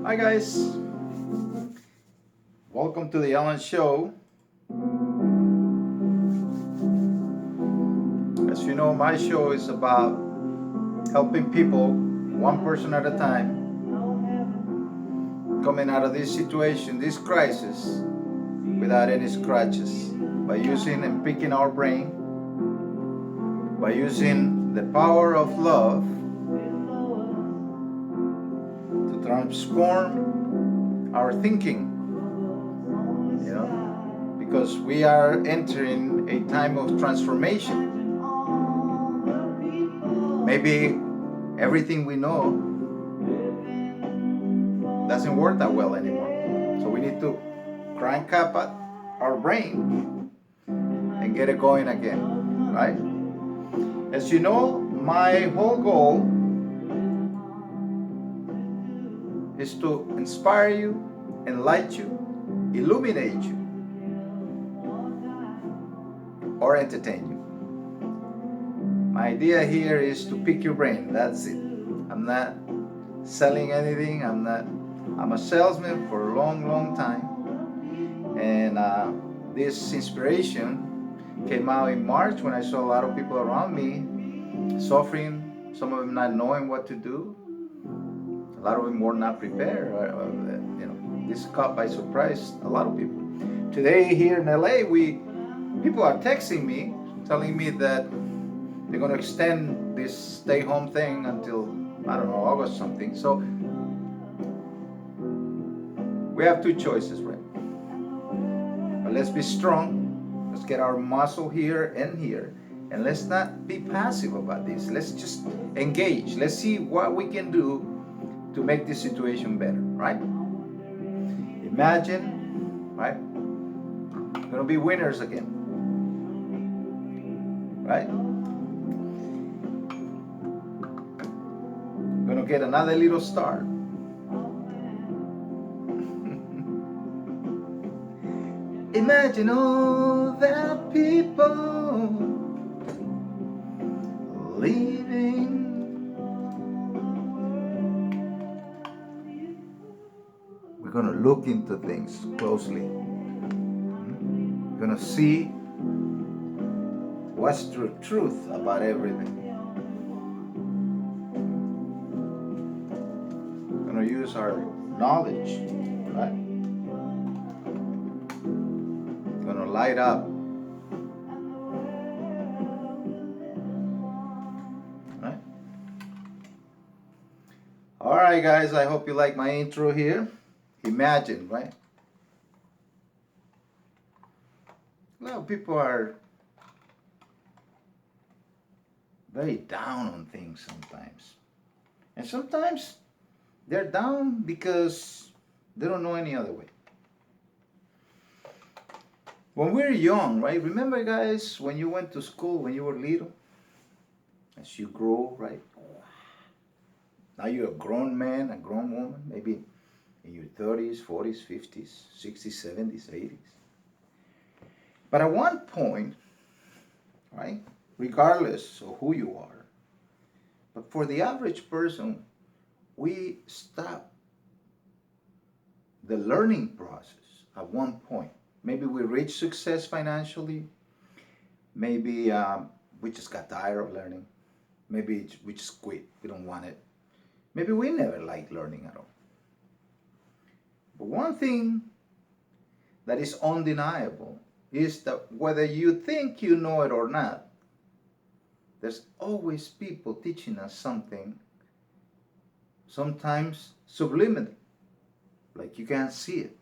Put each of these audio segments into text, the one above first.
Hi guys, welcome to the Ellen Show. As you know, my show is about helping people, one person at a time, coming out of this situation, this crisis, without any scratches, by using and picking our brain, by using the power of love to transform our thinking, because we are entering a time of transformation. Maybe everything we know doesn't work that well anymore. So we need to crank up our brain and get it going again, right? As you know, my whole goal is to inspire you, enlighten you, illuminate you, or entertain you. My idea here is to pick your brain. That's it. I'm not selling anything. I'm a salesman for a long time. And this inspiration came out in March when I saw a lot of people around me suffering, some of them not knowing what to do. A lot of them were not prepared. This caught by surprise a lot of people. Today here in LA, people are texting me, telling me that they're going to extend this stay-home thing until, I don't know, August something. So we have two choices, right? But let's be strong. Let's get our muscle here and here. And let's not be passive about this. Let's just engage. Let's see what we can do to make this situation better, right? Imagine, right? We're going to be winners again, right? We're going to get another little start. Imagine all the people leaving. We're going to look into things closely. We're going to see what's the truth about everything. We're going to use our knowledge, right? We're going to light up. Right? All right, guys, I hope you like my intro here. Imagine, right? Well, people are very down on things sometimes. And sometimes they're down because they don't know any other way. When we're young, right? Remember, guys, when you went to school, when you were little, as you grow, right? Now you're a grown man, a grown woman, maybe in your 30s, 40s, 50s, 60s, 70s, 80s. But at one point, right, regardless of who you are, but for the average person, we stop the learning process at one point. Maybe we reach success financially. Maybe we just got tired of learning. Maybe we just quit. We don't want it. Maybe we never liked learning at all. But one thing that is undeniable is that whether you think you know it or not, there's always people teaching us something, sometimes subliminal, like you can't see it.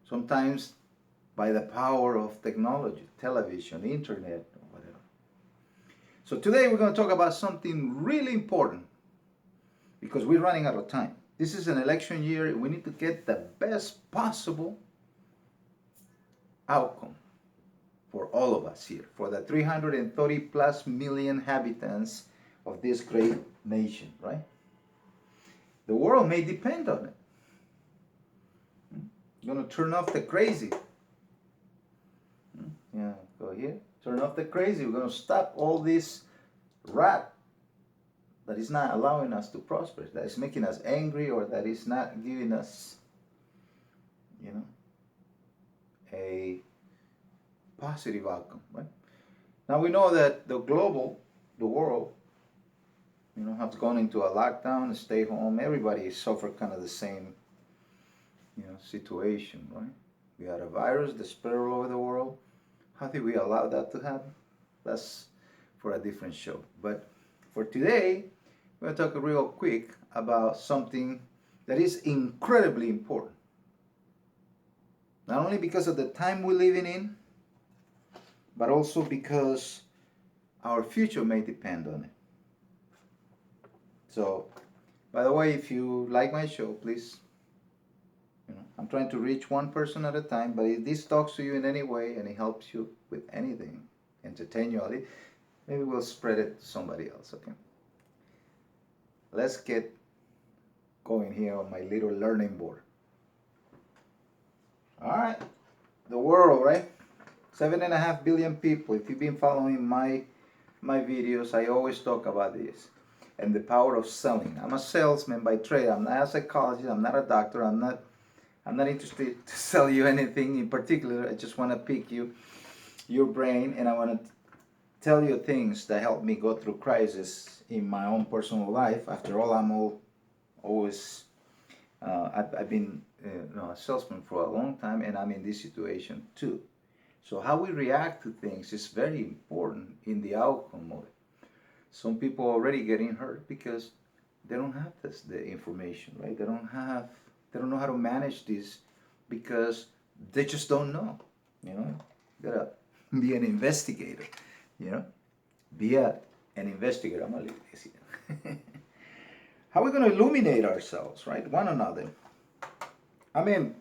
Sometimes by the power of technology, television, internet, or whatever. So today we're going to talk about something really important because we're running out of time. This is an election year. We need to get the best possible outcome for all of us here, for the 330 plus million inhabitants of this great nation, right? The world may depend on it. You're going to turn off the crazy. Yeah, go here. Turn off the crazy. We're going to stop all this rat that is not allowing us to prosper, that is making us angry, or that is not giving us, you know, a positive outcome, right? Now we know that the world, has gone into a lockdown, a stay home. Everybody suffered kind of the same, situation, right? We had a virus that spread all over the world. How did we allow that to happen? That's for a different show. But for today, we're going to talk real quick about something that is incredibly important. Not only because of the time we're living in, but also because our future may depend on it. So, by the way, if you like my show, please, I'm trying to reach one person at a time, but if this talks to you in any way and it helps you with anything, entertain you, maybe we'll spread it to somebody else, okay? Let's get going here on my little learning board. All right, the world, right? 7.5 billion people. If you've been following my videos, I always talk about this and the power of selling. I'm a salesman by trade. I'm not a psychologist. I'm not a doctor. I'm not interested to sell you anything in particular. I just want to pick your brain, and I want to tell you things that help me go through crisis in my own personal life. After all, I've been a salesman for a long time, and I'm in this situation too. So how we react to things is very important in the outcome of it. Some people are already getting hurt because they don't have the information, right? They don't know how to manage this because they just don't know. You gotta be an investigator. Be an investigator. I'm gonna leave this here. How are we going to illuminate ourselves, right? One another. I mean,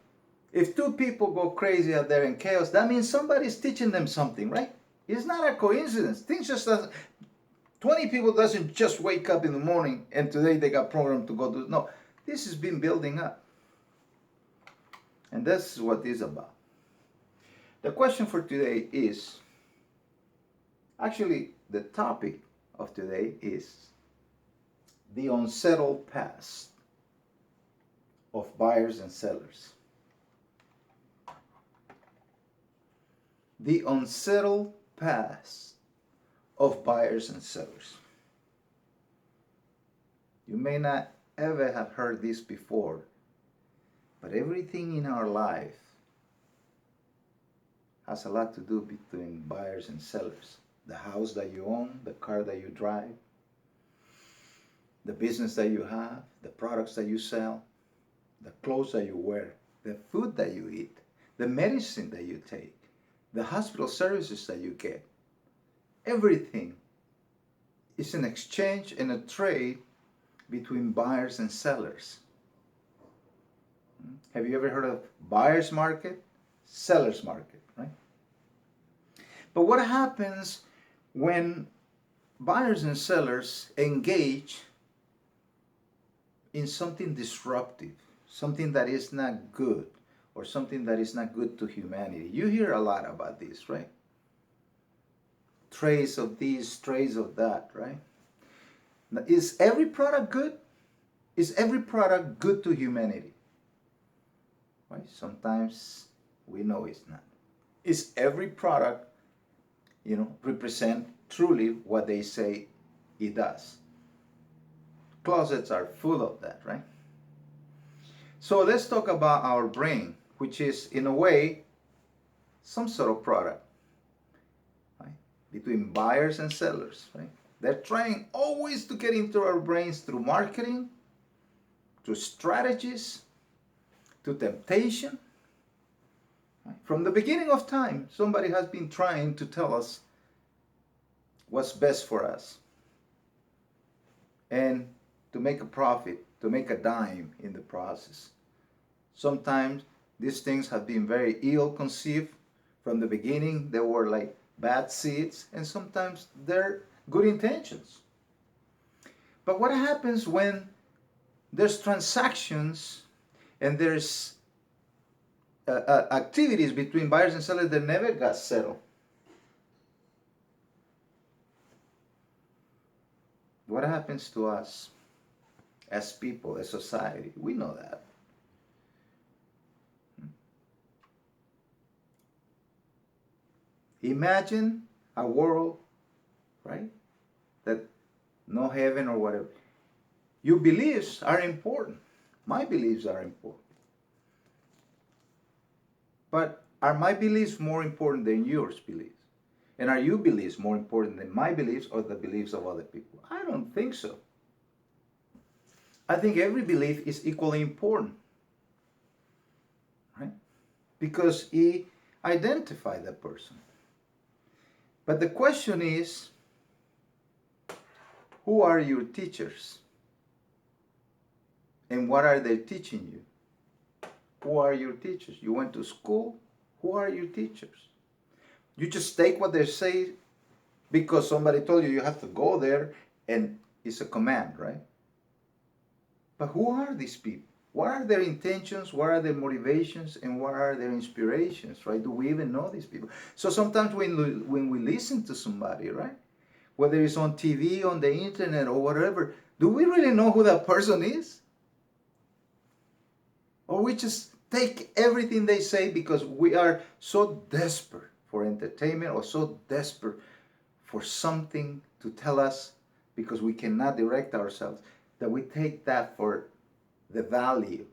if two people go crazy out there in chaos, that means somebody's teaching them something, right? It's not a coincidence. Things just doesn't. 20 people doesn't just wake up in the morning and today they got programmed to go do. No, this has been building up. And that's what this is about. The question for today is, actually, the topic of today is the unsettled past of buyers and sellers. The unsettled past of buyers and sellers. You may not ever have heard this before, but everything in our life has a lot to do between buyers and sellers. The house that you own, the car that you drive, the business that you have, the products that you sell, the clothes that you wear, the food that you eat, the medicine that you take, the hospital services that you get. Everything is an exchange and a trade between buyers and sellers. Have you ever heard of buyer's market, seller's market, right? But what happens when buyers and sellers engage in something disruptive, something that is not good, or something that is not good to humanity? You hear a lot about this, right? Trays of this, trays of that, right? Now, is every product good? Is every product good to humanity? Right? Sometimes we know it's not. Is every product, represent truly what they say it does? Closets are full of that, right? So let's talk about our brain, which is in a way some sort of product, right? Between buyers and sellers, right? They're trying always to get into our brains through marketing, through strategies, to temptation. Right? From the beginning of time, somebody has been trying to tell us what's best for us and to make a profit, to make a dime in the process. Sometimes these things have been very ill conceived from the beginning. They were like bad seeds, and sometimes they're good intentions. But what happens when there's transactions and there's activities between buyers and sellers that never got settled? What happens to us as people, as society? We know that. Imagine a world, right? That no heaven or whatever. Your beliefs are important. My beliefs are important. But are my beliefs more important than yours beliefs? And are your beliefs more important than my beliefs or the beliefs of other people? I don't think so. I think every belief is equally important, right? Because it identifies that person. But the question is, who are your teachers? And what are they teaching you? Who are your teachers? You went to school? Who are your teachers? You just take what they say because somebody told you you have to go there and it's a command, right? But who are these people? What are their intentions? What are their motivations? And what are their inspirations, right? Do we even know these people? So sometimes when we listen to somebody, right? Whether it's on TV, on the internet, or whatever, do we really know who that person is? Or we just take everything they say because we are so desperate for entertainment or so desperate for something to tell us because we cannot direct ourselves that we take that for the value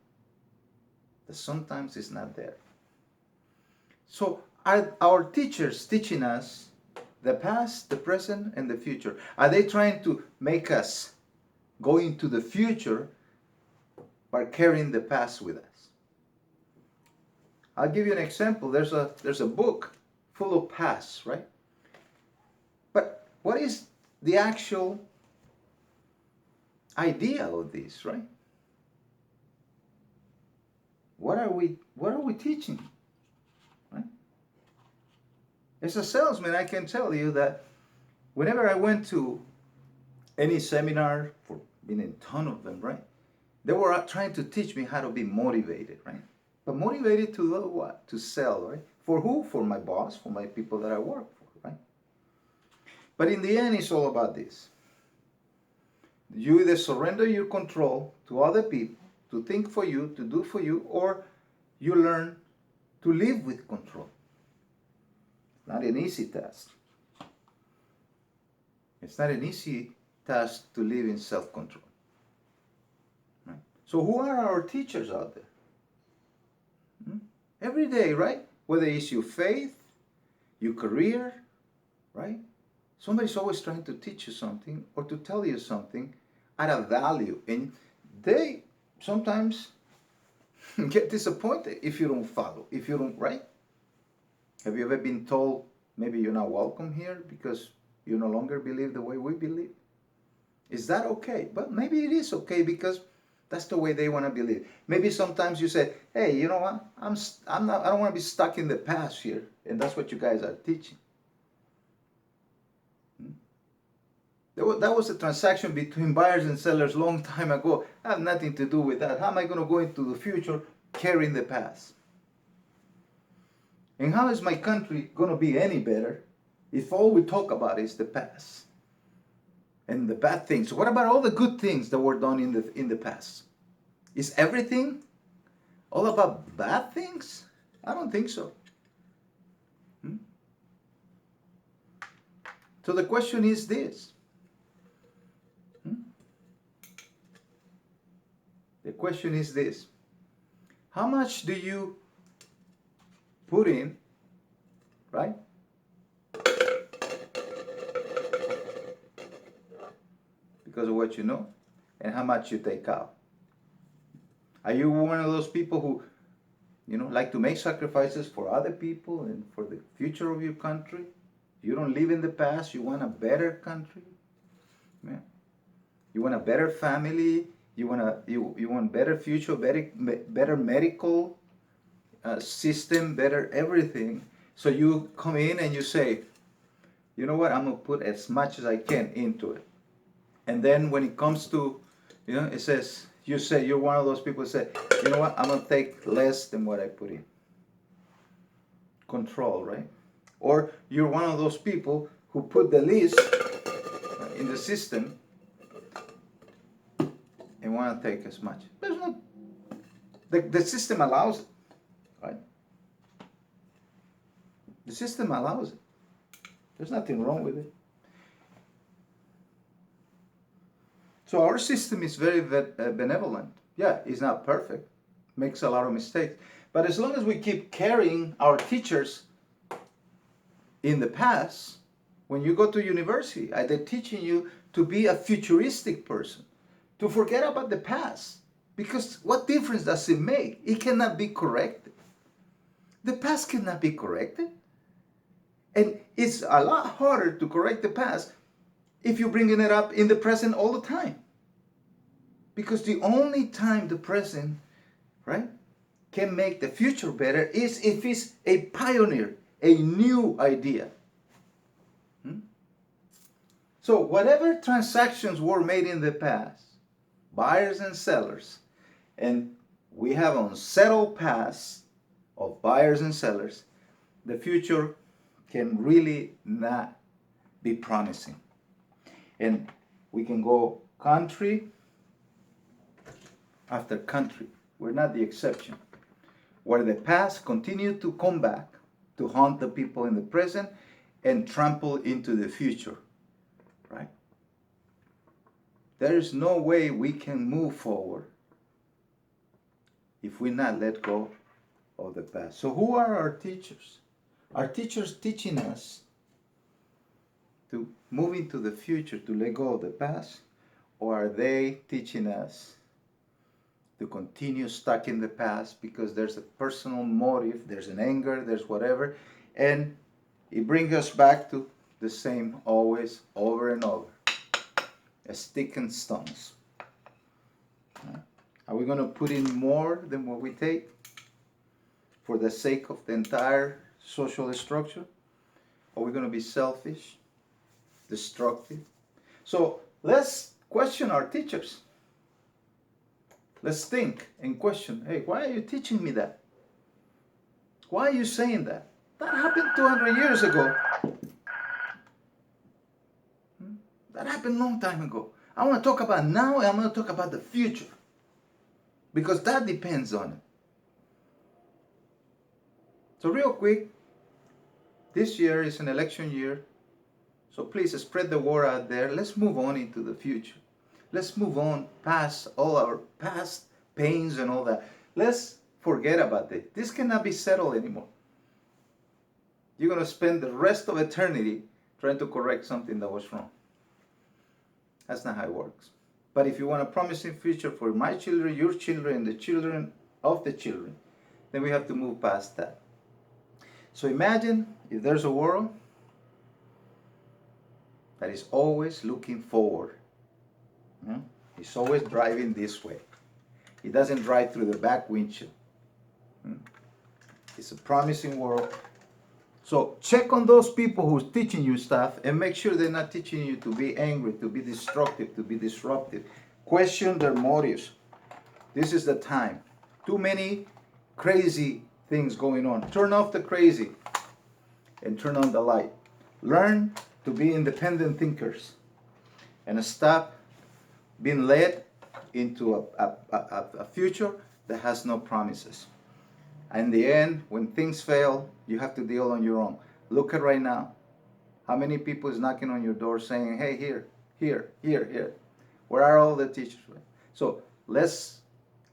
that sometimes is not there. So are our teachers teaching us the past, the present, and the future? Are they trying to make us go into the future by carrying the past with us? I'll give you an example. There's a book full of past, right? But what is the actual idea of this, right? What are we teaching? Right? As a salesman, I can tell you that whenever I went to any seminar, for been in a ton of them, right? They were trying to teach me how to be motivated, right? But motivated to do what? To sell, right? For who? For my boss, for my people that I work for, right? But in the end, it's all about this. You either surrender your control to other people to think for you, to do for you, or you learn to live with control. Not an easy task. It's not an easy task to live in self-control. Right? So who are our teachers out there? Every day, right? Whether it's your faith, your career, right? Somebody's always trying to teach you something or to tell you something at a value. And they sometimes get disappointed if you don't follow, if you don't, right? Have you ever been told maybe you're not welcome here because you no longer believe the way we believe? Is that okay? But maybe it is okay because that's the way they want to believe. Maybe sometimes you say, "Hey, you know what? I'm not. I don't want to be stuck in the past here," and that's what you guys are teaching. That was a transaction between buyers and sellers long time ago. I have nothing to do with that. How am I going to go into the future carrying the past? And how is my country going to be any better if all we talk about is the past and the bad things? What about all the good things that were done in the past? Is everything all about bad things? I don't think so. So the question is this. The question is this. How much do you put in, right? Because of what you know, and how much you take out. Are you one of those people who, like to make sacrifices for other people and for the future of your country? You don't live in the past. You want a better country. Yeah. You want a better family. You want better future, better medical system, better everything. So you come in and you say, you know what? I'm gonna put as much as I can into it. And then when it comes to, it says you're one of those people who say, you know what? I'm gonna take less than what I put in. Control, right? Or you're one of those people who put the least in the system you want to take as much. There's no, the system allows it, right? The system allows it. There's nothing wrong with it. So our system is very benevolent. Yeah, it's not perfect. Makes a lot of mistakes. But as long as we keep carrying our teachers in the past, when you go to university, they're teaching you to be a futuristic person, to forget about the past. Because what difference does it make? It cannot be corrected. The past cannot be corrected. And it's a lot harder to correct the past if you're bringing it up in the present all the time. Because the only time the present, right, can make the future better is if it's a pioneer, a new idea. So whatever transactions were made in the past, buyers and sellers, and we have unsettled past of buyers and sellers, the future can really not be promising. And we can go country after country. We're not the exception. Where the past continue to come back to haunt the people in the present and trample into the future, right? There is no way we can move forward if we not let go of the past. So who are our teachers? Are teachers teaching us to move into the future, to let go of the past? Or are they teaching us to continue stuck in the past because there's a personal motive, there's an anger, there's whatever, and it brings us back to the same always, over and over, as stick and stones. Are we going to put in more than what we take for the sake of the entire social structure? Are we going to be selfish, destructive? So let's question our teachers. Let's think and question, hey, why are you teaching me that? Why are you saying that? That happened 200 years ago. That happened a long time ago. I want to talk about now, and I'm going to talk about the future. Because that depends on it. So real quick, this year is an election year. So please spread the word out there. Let's move on into the future. Let's move on past all our past pains and all that. Let's forget about it. This cannot be settled anymore. You're going to spend the rest of eternity trying to correct something that was wrong. That's not how it works. But if you want a promising future for my children, your children, and the children of the children, then we have to move past that. So imagine if there's a world that is always looking forward. He's always driving this way. He doesn't drive through the back windshield. It's a promising world. So check on those people who's teaching you stuff and make sure they're not teaching you to be angry, to be destructive, to be disruptive. Question their motives. This is the time. Too many crazy things going on. Turn off the crazy and turn on the light. Learn to be independent thinkers and stop being led into a future that has no promises. And in the end, when things fail, you have to deal on your own. Look at right now. How many people is knocking on your door saying, hey, here. Where are all the teachers? So let's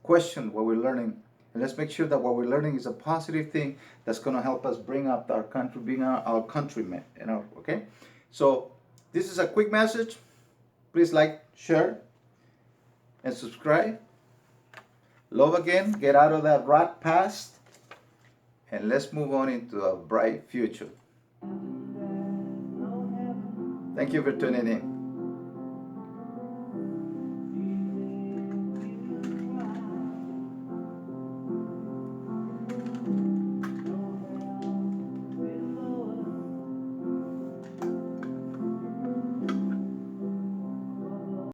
question what we're learning. And let's make sure that what we're learning is a positive thing that's going to help us bring up our country, bring our countrymen. Okay? So this is a quick message. Please like, share, and subscribe. Love again. Get out of that rat past. And let's move on into a bright future. Thank you for tuning in.